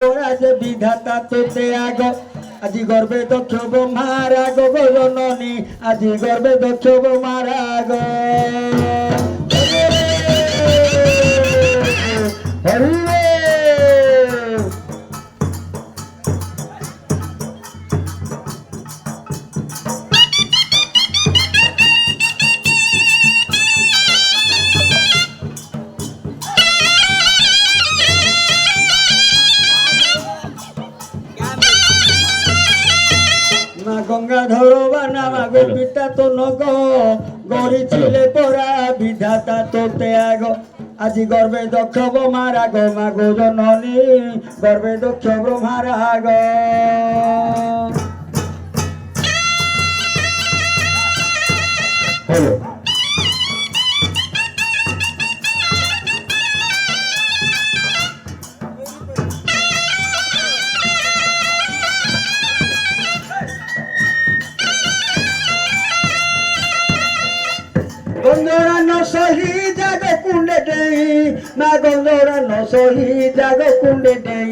আজ বিধাতা তোতে আগ আজি গর্বে দক্ষ ব্রহ্মার আগ গো জননী আজি গর্বে দক্ষ ব্রহ্মার আগ হরি না গঙ্গাধর বানা গো পিতা তো নগ গড়িছিলে পরা বিধাতা তোতে আগ আজি গর্বে দক্ষ ব্রহ্মার আগ মা গো জননী গর্বে দক্ষ ব্রহ্মার আগ হলো গন্ধরা নসহি জাগ কুণ্ডে দেই না গন্ধরা নসহি জাগ কুণ্ডে দেই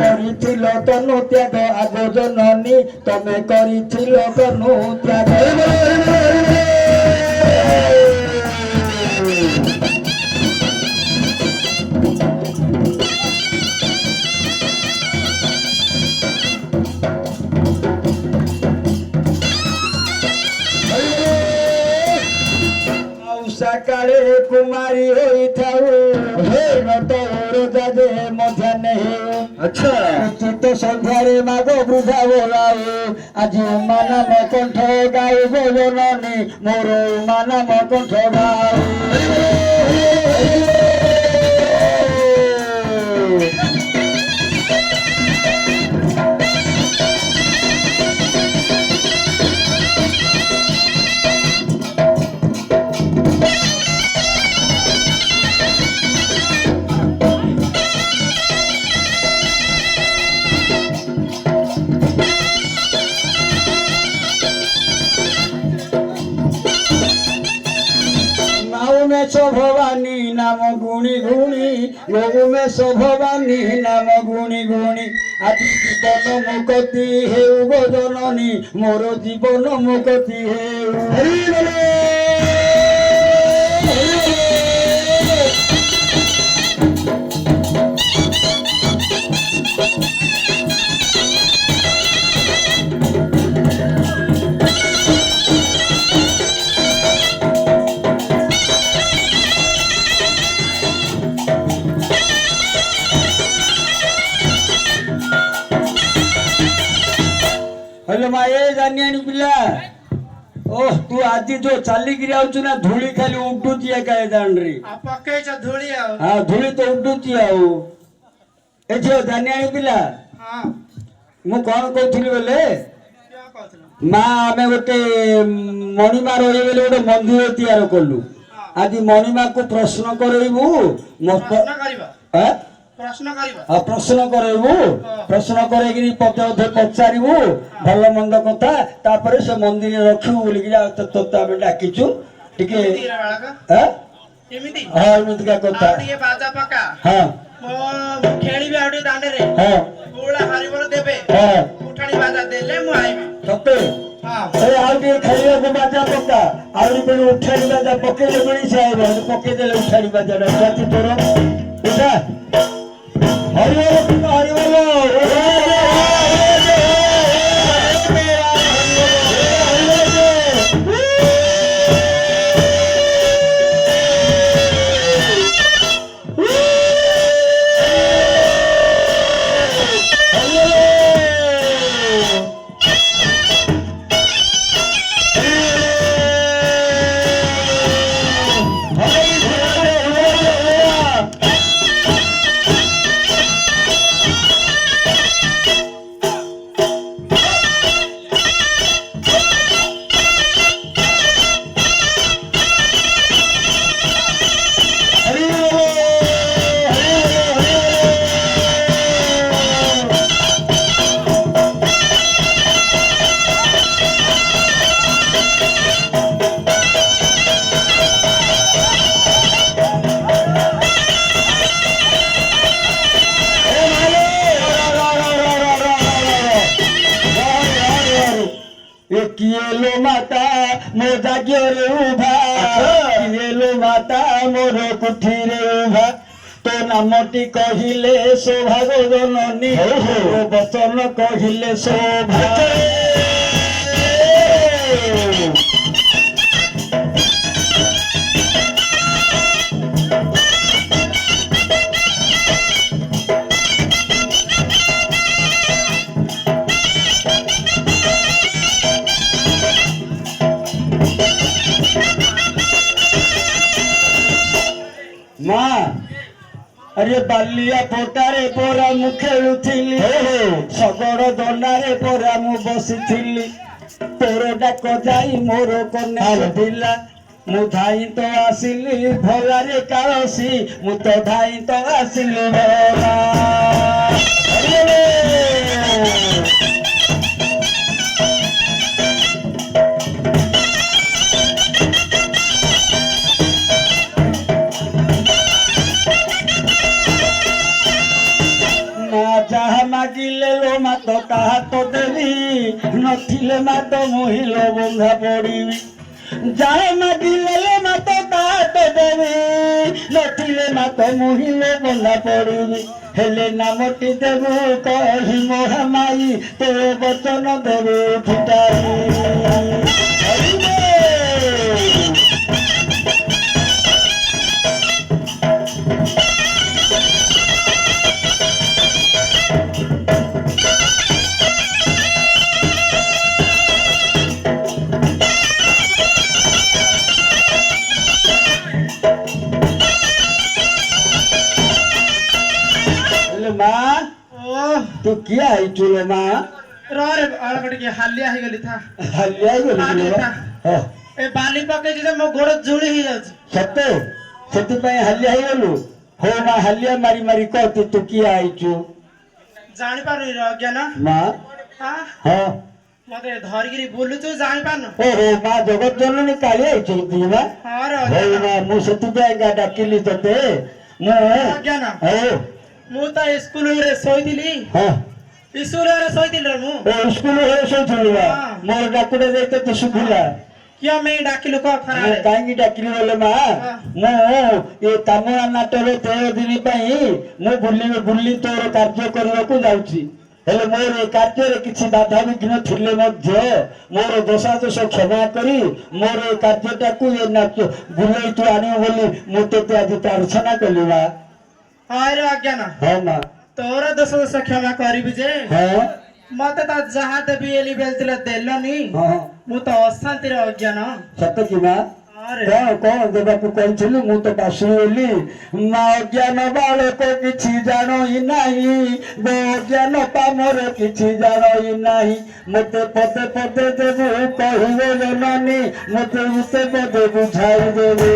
করিছিল তনু ত্যাগ আগ জননী তমে করিছিল তনু ত্যাগ সকালে কুমারী হইথাও হে নতর যাদে মধ্যে নেই আচ্ছা চিত্ত সন্ধ্যারে মাগ বৃদ্ধা বলাও আজি মানব কণ্ঠ গাইব জননী মোর মানব কণ্ঠ গাও ভবানী নাম গুণী গুণী গোমেশ ভবানী নাম গুণী গুণী আদি জীবন মুকতি হেউ গো জননী মোর জীবন মুকতি হেউ হরি বলে हेलो माये जानियानी पिला ओह तू आजी जो चाली गिरी आउछु ना धूली खाली उडुची काय जाणरी आ पकेच धूली आ हां धूली तो उडुची आउ ए जो जानियानी पिला हां मु कोन कहथुली बोले क्या कहथुला मा आमे गोटे मणिमा रही बोले गोटे मंदिर तैयार करलु आज मणिमा को प्रश्न करैबु प्रश्न करबा हैं प्रश्न करबा प्रश्न करैबु प्रश्न करैगिरी पदे पचारिबु भल मंद कथा तापर से मंदिर रखिबु बोली कि तो आमे डाकिचु टिके हैं एमिति हां एमिति का कथा ये बाजा पका हां मो खेली भी आउडी दांडे रे हां गोला हारिबर देबे हां उठाणी बाजा देले मु आइबी सते हां ए आउडी खेलिया को बाजा पका आउडी पे उठाणी बाजा पकेले बणी से आइबो पके देले उठाणी बाजा जाति तोर उठा हरि କିଏ ଲୋ ମାତା ମୋ ଜାଗ୍ୟରେ ଉଭା କିଏ ଲୋ ମାତା ମୋର କୁଠିରେ ଉଭା ତୋ ନାମଟି କହିଲେ ସୌଭାଗ୍ୟ ଜନନୀ ତୋ ବଚନ କହିଲେ ସୌଭାଗ୍ୟ ମା अरे बालिया पोटारे पोरा मु खेलुथिली शगड़ दनारे पोरा मु बसिथिली तोर डाक जाई मोर कन्या दिला मु धाई तो आसिली भलारे कालसी मु तो धाई तो आसिली भला जहा मागिले लो मा तो कहा तो देवी नथिले मा तो मोहिलो बंधा पड़ीबी जहा मागिले लो मा तो कहा तो देवी नथिले मा तो मोहिलो बंधा पड़ीबी हेले नामटी देबू कही मोहा माई तो बचन देबू फुटाई माँ तू क्या है चूल्हे माँ रे अलगड़ के हालिया ही गली था हलिया ही बोली ए बाली पके जे मो गोड़ जुड़ी ही जाउछ सत्य सेति पय हलिया ही गलु हो माँ हलिया मारी मारी कहती तू क्या है चू जानि पारु रे अज्ञान माँ हां हाँ मते धरगिरी बोलु तू जानि पारनु ओहो माँ जगत जननी काली है चू दी माँ हां रे हो माँ मु सेति पय गा डाकिली तते मु अज्ञान हो मु त स्कूल रे सोइदिली हाँ स्कूल रे सोइदिल रे मु ओ स्कूल रे सोइदिली बा मोर डाकुडे देते तो सुखिला किया मैं डाकिलु क खरा रे कांगी डाकिली बोले माँ मु ये कामना नाटरे 13 दिन पई मु बुल्ली तोर कार्य करबाकू जाउची हेले मोर ए कार्य रे किछि बाधा विघ्न थिले मध्य मोर दोषा दोष क्षमा करी मोर ए कार्यटाकू ये नाच बुल्ली तू आनियो बोली मु ते आज प्रार्थना कली बा हां रे अज्ञान हां माँ तोर दोष दोष क्षमा करबी जे हां मते त जहा देबी एली बेलतिला देलनी हां मु त अशांति रे अज्ञान सत्य की माँ अरे कौन देवाकू कहली मु तो पासु बोली माँ अज्ञान बालक किछि जानो ही नाही गो अज्ञान पामर किछि जानो ही नाही मते पदे पदे देबू कहिबो जननी मते उते पदे बुझाई देबू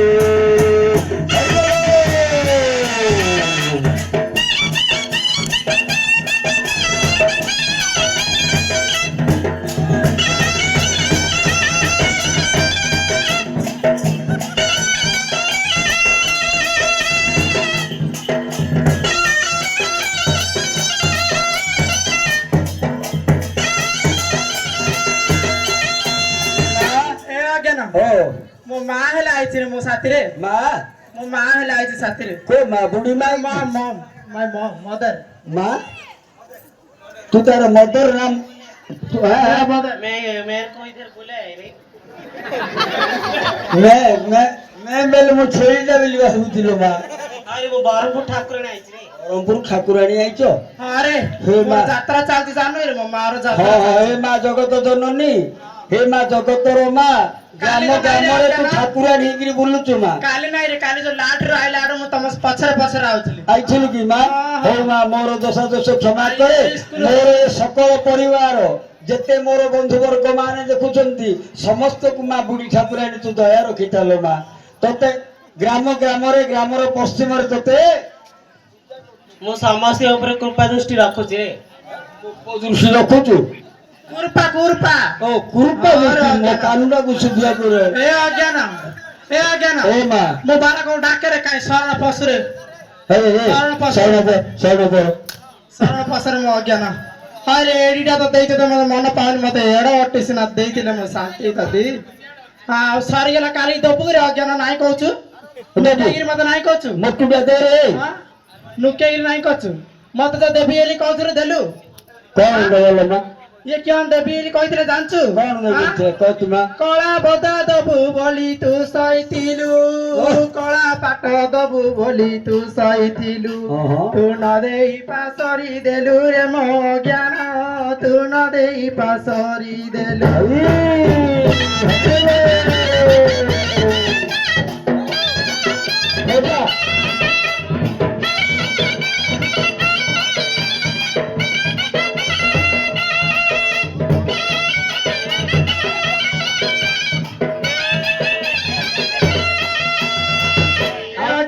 मो माँ हेला आइछि रे मो साथी रे माँ मो माँ हेला आइछि साथी रे को माँ बुढ़ी माँ माँ मॉम माय मदर माँ तू तारा मदर नाम मदर मैं को इधर बोले रे मैं बेले मो छोरी जा बेली बासुतिलो माँ अरे वो बारमपुर ठाकुराणी आइछि रे ब्रह्मपुर ठाकुराणी आइछो अरे हे मो माँ यात्रा चालती जानो रे मो मारो यात्रा हाँ हाँ हे माँ जगत जननी हे माँ जगतर माँ ग्राम ग्राम रे तू ठाकुराणी हिकरी बुलुचु माँ काली नाइ रे काली जो लाट रे आइला आरो मो तमस पछरे आउथली आइछिलु की माँ हे माँ मोर दोषा दोष क्षमा करे मोर सकल परिवार जेते मोर बंधु वर्ग माने देखुचंती समस्त को माँ बुढ़ी ठाकुराणी तू दया रखितालो माँ तते ग्राम ग्राम रे पश्चिम रे तते मो समस्त ऊपर कृपा दृष्टि रखुची रे दृष्टि रखुचु कुरपा ओ कुरपा दृष्टि मो कानुडा को सुधिया करे ए अज्ञान ए माँ मो बारा को डाके रे काई शरण पसुरे हे शरण पर शरण पसरे मो अज्ञान ଆରେ ଏଇଟା ତ ଦେଇଥିଲେ ମୋତେ ମନ ପାଉନି ମୋତେ ଏଡ଼ ଅଟିସିନା ଦେଇଥିଲେ ମୁଁ ଶାନ୍ତି ତତି ଆଉ ସରିଗଲା କାଲି ଦବୁରେ ଅଜ୍ଞାନ ନାଇଁ କହୁଛୁ ଦେଇକିରି ମୋତେ ନାଇଁ କହୁଛୁ ମତେ ଦେ ହଁ? ଲୁକେଇକିରି ନାଇଁ କହୁଛୁ ମୋତେ ତ ଦେବି ବୋଲି କହୁଥିଲୁ ଦେଲୁ କଣ ଦେଲ ମା ଇଏ କିଅଣ ଦେବି ବୋଲି କହିଥିଲେ ଜାଣିଛୁ କଣ ଦେବି କହୁଛୁ ମା କଳା ବଦା ଦବୁ ବୋଲି ତୁ ସହିଥିଲୁ କଳା ପାଟ ଦବୁ ବୋଲି ତୁ ସହିଥିଲୁ ତୁ ନ ଦେଇ ପାସରି ଦେଲୁ ରେ ମୋ ଜ୍ଞାନ ତୁ ନ ଦେଇ ପାସରି ଦେଲୁ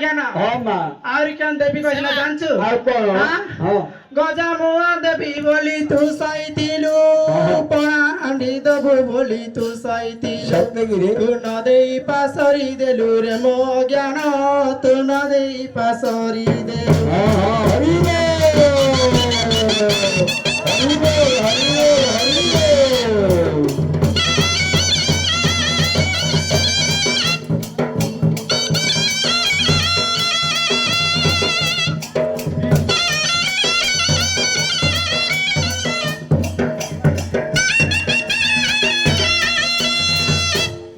ଜ୍ଞାନ ହଁ ମା ଆହୁରି କେଣ ଦେବି କହିଲା ଜାଣିଛୁ ଆଉ କଣ ହଁ ଗଜା ମୁଆ ଦେବି ବୋଲି ତୁ ସହିଥିଲୁ ପଣା ହାଣ୍ଡି ଦବୁ ବୋଲି ତୁ ସହିଥିଲୁ ସତେକିରେ ତୁ ନ ଦେଇ ପାସରି ଦେଲୁ ରେ ମୋ ଜ୍ଞାନ ତୁ ନ ଦେଇ ପାସରି ଦେଲୁ ହଁ ହଁ ହରି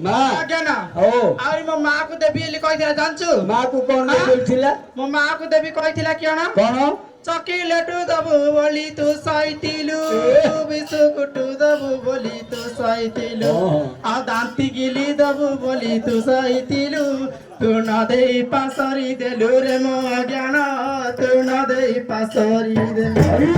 ମା ଜ୍ଞାନ ଓ ଆହୁରି ମୋ ମା କୁ ଦେବି ବୋଲି କହିଥିଲା ଜାଣିଛୁ ମା କୁ କଣ ଦେଇଥିଲା ମୋ ମା କୁ ଦେବି କହିଥିଲା କିଅଣ କଣ ଚକିଲେଟୁ ଦବୁ ବୋଲି ତୁ ସହିଥିଲୁ ବିସ୍କୁଟୁ ଦବୁ ବୋଲି ତୁ ସହିଥିଲୁ ଆଉ ଦାନ୍ତି ଗିଲି ଦବୁ ବୋଲି ତୁ ସହିଥିଲୁ ତୁ ନ ଦେଇ ପାସରି ଦେଲୁ ରେ ମୋ ଜ୍ଞାନ ତୁ ନ ଦେଇ ପାସରି ଦେଲୁ ହରି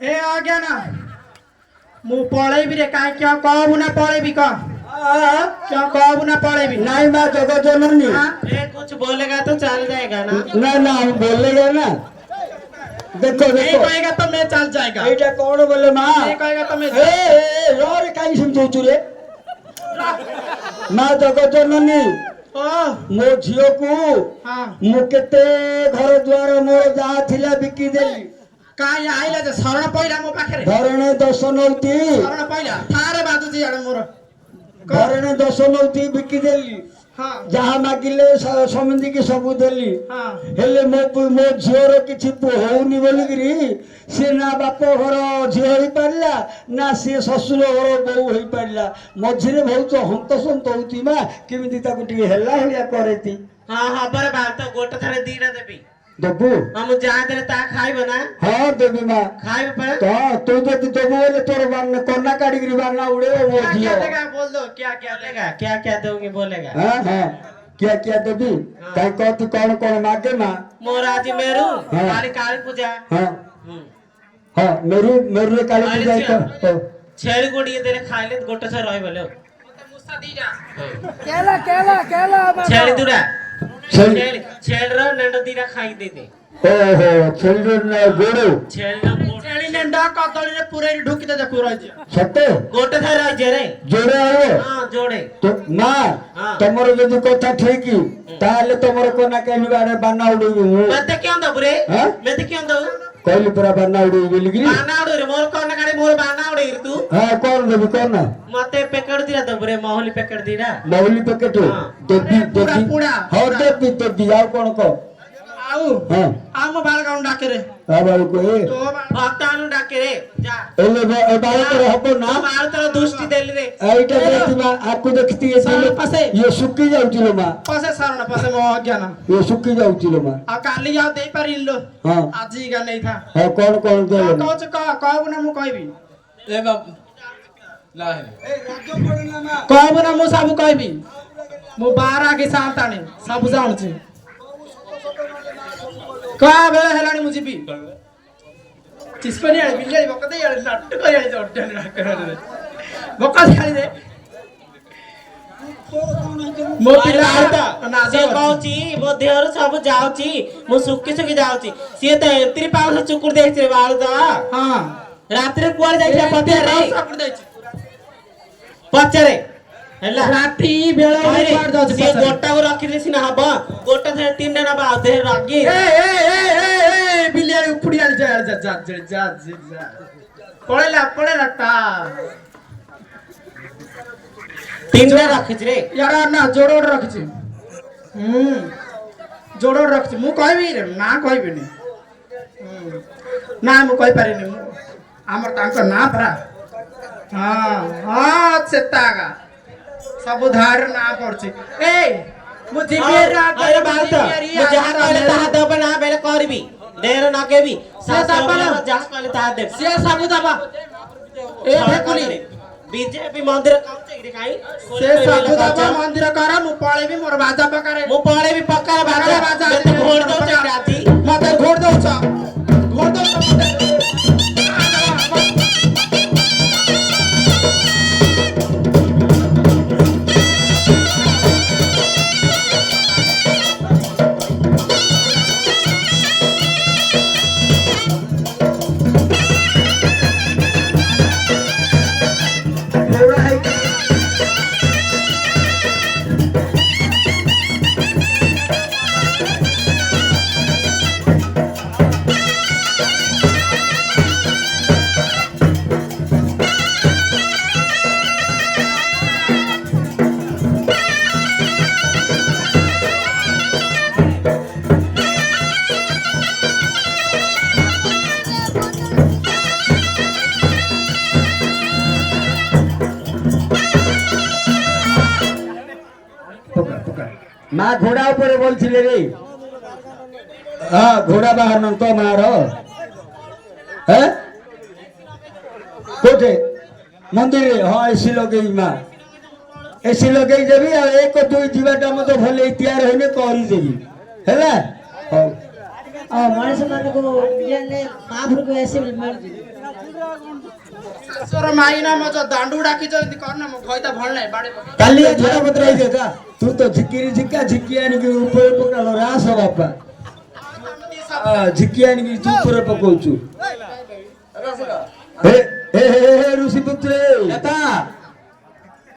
ଏ ଅଜ୍ଞାନ ମୁଁ ପଳେଇବି ରେ କାହିଁ କିଅ कहବୁ ନା ପଳେଇବି କହ क्यों कहबू ना पड़ेगी नहीं माँ जगत जननी ये कुछ बोलेगा तो चल जाएगा ना ना ना हम बोलेगा ना देखो नहीं देखो कहेगा तो मैं चल जाएगा एटा कौन बोले माँ नहीं कहेगा तो मैं ए रे काई समझौछु रे माँ जगत जननी ओ मो झियो को हाँ मु केते घर द्वार मोर जहाँ थिला बिकी देली काई आइला जे शरण पहिला मो पाखरे धरणे दश नौती शरण पहिला थारे बाजू जी आड़े मोर धरणे दश नौती बिकी देली हाँ जहाँ मागिले समिति की सबू देली हाँ हेले मो झीर किसी होनी बोलिकी सी ना बाप घर झी हो पारा ना सी शशुर घर बो हो पारा मझे बहुत हंतसंत होती माँ केमी करे हाँ हाँ बरे बात तो गोटे थारे दीना देबी देबू हाँ मु जहाँ देले ता खाइबो ना हाँ देवी माँ खाइबो पर तो तू जब देबू बोले तोर कन्ना काढ़ी बारना उड़े वो क्या झी क्या देगा बोल दो क्या क्या देगा क्या क्या दोगे बोलेगा हाँ हाँ क्या देवी कहीं कहती कौन कौन मागे माँ मोराजी मेरू हाँ। काली काली पूजा हाँ हम्म। हाँ मेरू मेरू काली काली पूजा छिया। तो छेड़ी गुड़ी देले खाइले गोटे से रही बोले केला केला केला छेड़ी दुरा छेड़ी छेड़ रो नेंडो दीरा खाई दे दे ओहो छेड़ी ना गोड़ो छेड़ी ना छेड़ी नेंडा कदली रे पूरे ढुकी दे देखो राज सत्य गोटे थारे रही जे रे जोड़े आयो हाँ जोड़े तो माँ हाँ। तमरो यदि कथा ठीक ताले तमरो कोना कहनी बारे बाना उड़ी मते क्यों दो बुरे हाँ? मते क्यों दो कहली पूरा बाना उड़ी बोलिकी बाना उड़े रे मोर कोना काड़ी मोर बाना उड़े रे तू हाँ कौन देवी कौन ना मते पैकेट दिरा दो बुरे मोहली पैकेट दिरा बहुली पैकेट हाँ। देवी पूरा देवी पूरा हाँ देवी देवी आओ कौन को आऊ हाँ आम बाल गाउन डाके रे हाँ बाबू को ए तो भक्तानु डाके रे जा एले बाबू को हबो ना हम आर तरह दुष्टि देली रे एटा देखती माँ आपको देखती है सारा पासे ये सुक्की जाउची लो माँ पासे शरण पासे मो अज्ञान ये सुक्की जाउची लो माँ आ काली जाओ दे पारिन लो हाँ आजी का नहीं था हाँ कौन कौन दे कहू कहबू ना मु कहबी ए बाबू कहबू ना मु सब कहबी मु 12 के सांताने सब जानुची का बेला हेलानी मु जीबी चिस्पनी आले बिल्ली बकदे आले नट्ट करी आले जोडन रे बकदे आले दे ମୋ ପିଲା ନା ସିଏ କହୁଛି ମୋ ଦେହରୁ ସବୁ ଯାଉଛି ମୁଁ ଶୁକି ଶୁକି ଯାଉଛି ସିଏ ତ ଏତିରି ପାଉଁଶ ଚୁକୁଡି ଦେଇଛି ରେ ବାଳୁତ ହଁ ରାତିରେ କୁଆଡେ ଯାଇଥିଲା ପଚାରେ ପଚାରେ ହେଲା ରାତି ବେଳ କହିରେ, ସିଏ ଗୋଟାକୁ ରଖିଲେ ସିନା ହବ ଗୋଟା ଥରେ ତିନିଟା ନବା ଆଉ ଦେହରେ ରଗି ବିଲିଆଳି ଉପୁଡିଆଳି ଯା ପଳେଇଲା ତା ତିନିଟା ରଖିଛି ରେ यार ना जोड़ रखिଛି जोड़ रखिଛି ମୁଁ କହିବି ରେ ନା କହିବିନି ନା ମୁଁ କହି ପାରିନି ଆମର ତାଙ୍କ ନା ପରା ହଁ ସେତାଗା ସବୁ ଧାର ନା ପଡୁଛି ଏ ମୁଁ ଜିବିଆର ଆରେ ବାଳୁତ ମୁଁ ଯାହା କହିଲେ ତାହା ଦେବ ନା ବେଲେ କରିବି ଦେହରେ ନଗେବି ଯାହା କହିଲେ ତାହା ଦେବି ସିଏ ସବୁ ଦବା ଏ ଫେକୁଲି ବିଜେପି ମନ୍ଦିର କାଉଁଚେ କି କାଇଁ ସେ ସବୁ ଦବା ମନ୍ଦିର କର ମୁଁ ପଳେଇବି ମୋର ବାଜା ପକାରେ ମୁଁ ପଳେଇବି ପକାର ବାଜା ତୁ ଭୋଟ ଦଉଛ ରାତି ମତେ ଭୋଟ ଦଉଛ ମତେ মা ঘোড়া উপরে বলছিলে রে হ্যাঁ ঘোড়া বাহার তো মার হ্যাঁ কোঠে মন্দিরে হ্যাঁ এসি লগেই মা এসি লগেই দেবি আর এক দুই ଯିବାଟା মতো ভলে তৈয়ার হইলে କରିଦେବି ହେଲା ହଉ ମଣିଷ ମାନଙ୍କୁ ମହାପ୍ରଭୁ ଆସି ମିଳୁଛି ଶାଶୁର ମାଇନା ମଜ ଦାଣ୍ଡୁ ଡାକିଛନ୍ତି କର୍ଣ୍ଣ ମୁଁ ଖଇତା ଭଲ ନାହିଁ ବାଡି ପକେଇ କାଲି ଝାଡ଼ା ପତ୍ର ହେଇଯିବ ଯା ତୁ ତ ଝିକିରି ଝିକି ଆଣିକି ଉପରେ ପକାলো ରାସ ବାପା ଝିକି ଆଣିକି ତୁ ଉପରେ ପକଉଛୁ ହେ ହେ ହେ ଋଷି ପୁତ୍ରେ ନେତା